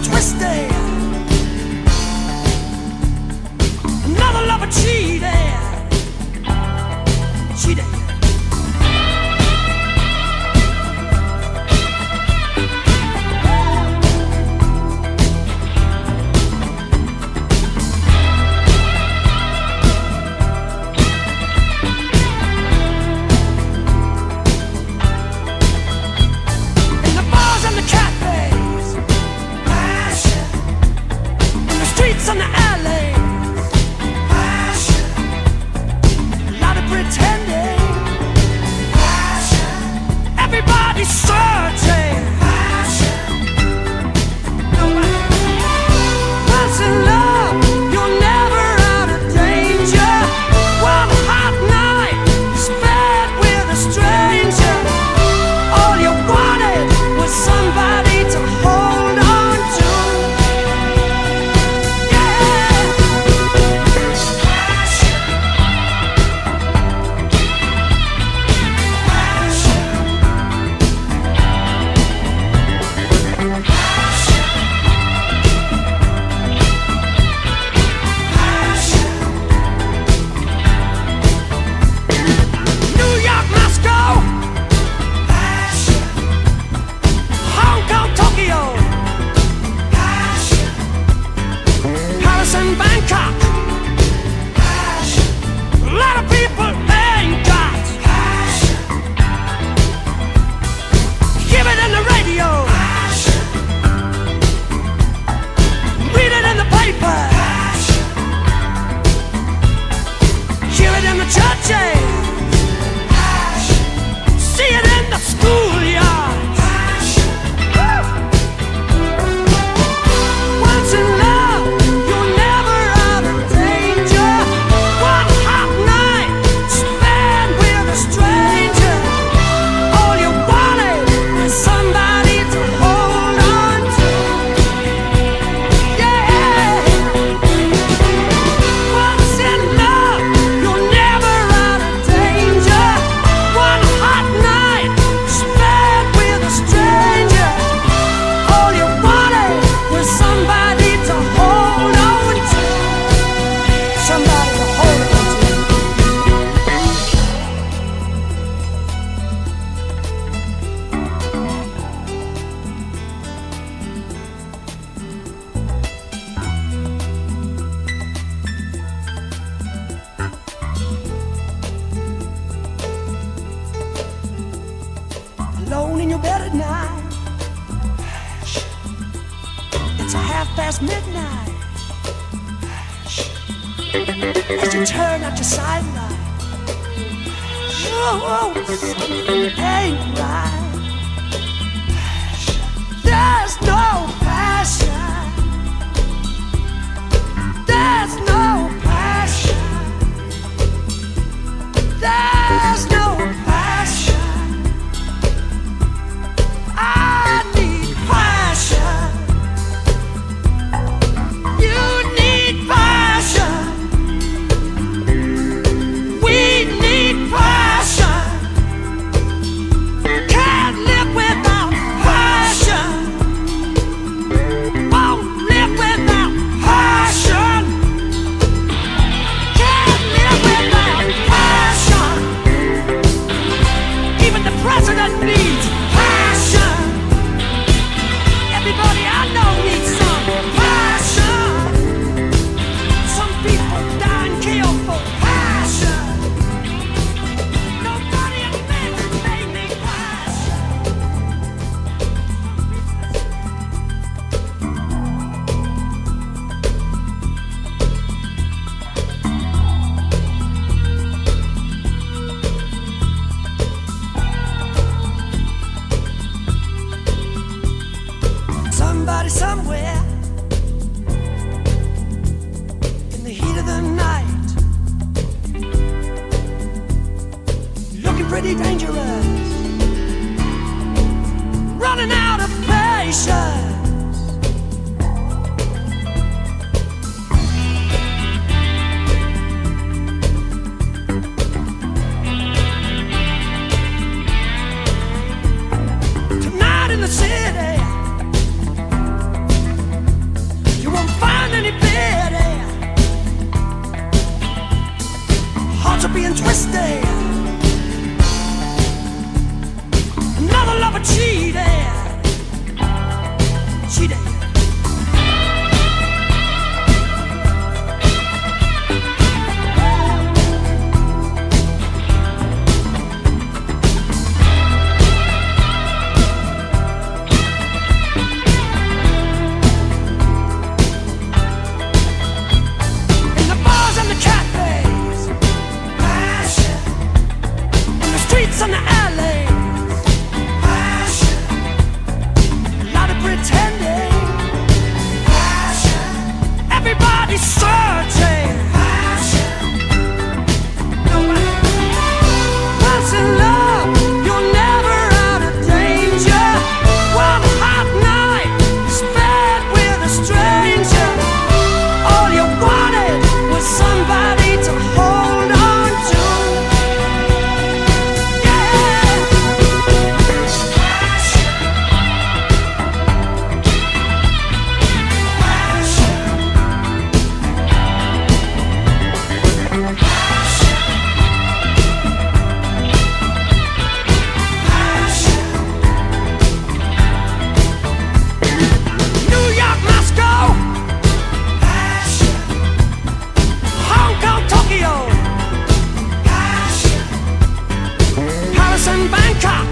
and twisted. Another lover cheated. Cheated. On the alleys, passion. A lot of pretending, passion. Everybody's searching, passion. Once in love, you're never out of danger. One hot night spent with a stranger. All you wanted was somebody to hold on to. Bangkok, passion. A lot of people ain't got passion. Hear it in the radio, passion. Read it in the paper, passion. Hear it in the churches, passion. See it in the schoolyard, passion. Once in love, alone in your bed at night. It's midnight. As you turn out your sidelight, oh, something ain't right. There's no passion. There's no passion. There's no passion. I need passion. You need passion. We need passion. Can't live without passion. Won't live without passion. Can't live without passion. Even the president needs passion. Everybody I know needs some passion. Some people die and kill for passion. Nobody admits they need passion. Somebody somewhere in the heat of the night, looking pretty dangerous, running out of patience. Tonight in the city, in the alleys. Passion. A lot of pretending. Passion. Everybody's searching. Passion. Once in love, you're never out of danger. One hot night, spent with a stranger. All you wanted was somebody to hold on to. Yeah. New York, Moscow, Hong Kong, Tokyo, Paris and Bangkok.